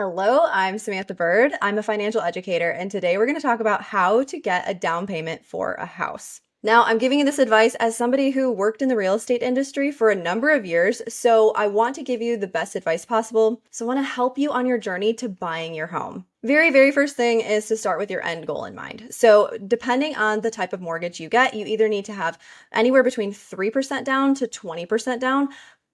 Hello, I'm Samantha Bird. I'm a financial educator, and today we're going to talk about how to get a down payment for a house. Now, I'm giving you this advice as somebody who worked in the real estate industry for a number of years, so I want to give you the best advice possible. So, I want to help you on your journey to buying your home. Very first thing is to start with your end goal in mind. So, depending on the type of mortgage you get, you either need to have anywhere between 3% down to 20% down.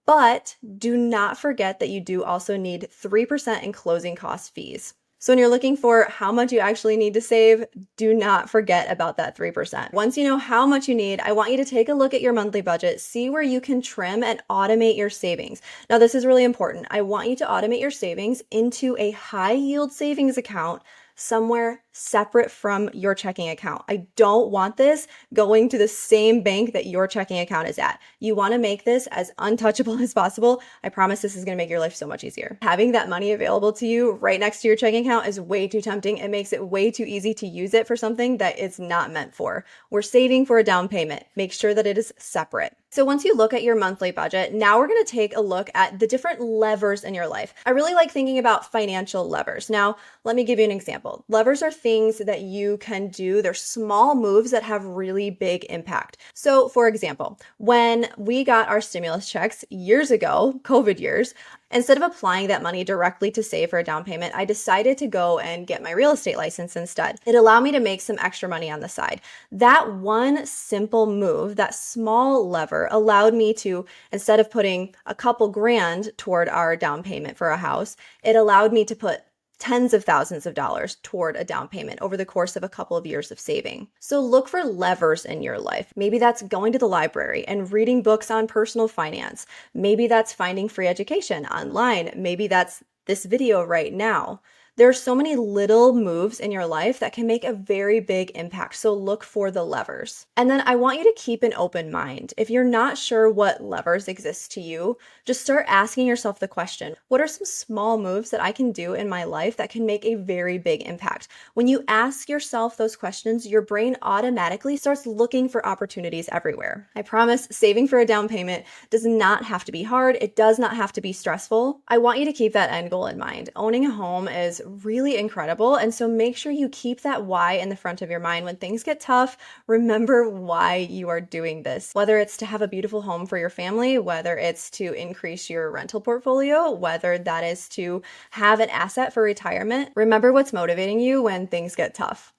But do not forget that you do also need 3% in closing cost fees. So when you're looking for how much you actually need to save, do not forget about that 3%. Once you know how much you need, I want you to take a look at your monthly budget, see where you can trim and automate your savings. Now, this is really important. I want you to automate your savings into a high yield savings account somewhere separate from your checking account. I don't want this going to the same bank that your checking account is at. You want to make this as untouchable as possible. I promise this is going to make your life so much easier. Having that money available to you right next to your checking account is way too tempting. It makes it way too easy to use it for something that it's not meant for. We're saving for a down payment. Make sure that it is separate. So once you look at your monthly budget, now we're going to take a look at the different levers in your life. I really like thinking about financial levers. Now, let me give you an example. Levers are things that you can do. They're small moves that have really big impact. So for example, when we got our stimulus checks years ago, COVID years, instead of applying that money directly to save for a down payment, I decided to go and get my real estate license instead. It allowed me to make some extra money on the side. That one simple move, that small lever, allowed me to, instead of putting a couple grand toward our down payment for a house, it allowed me to put tens of thousands of dollars toward a down payment over the course of a couple of years of saving. So look for levers in your life. Maybe that's going to the library and reading books on personal finance. Maybe that's finding free education online. Maybe that's this video right now. There are so many little moves in your life that can make a very big impact. So look for the levers. And then I want you to keep an open mind. If you're not sure what levers exist to you, just start asking yourself the question, what are some small moves that I can do in my life that can make a very big impact? When you ask yourself those questions, your brain automatically starts looking for opportunities everywhere. I promise saving for a down payment does not have to be hard. It does not have to be stressful. I want you to keep that end goal in mind. Owning a home is really incredible. And so make sure you keep that why in the front of your mind. When things get tough, remember why you are doing this. Whether it's to have a beautiful home for your family, whether it's to increase your rental portfolio, whether that is to have an asset for retirement, remember what's motivating you when things get tough.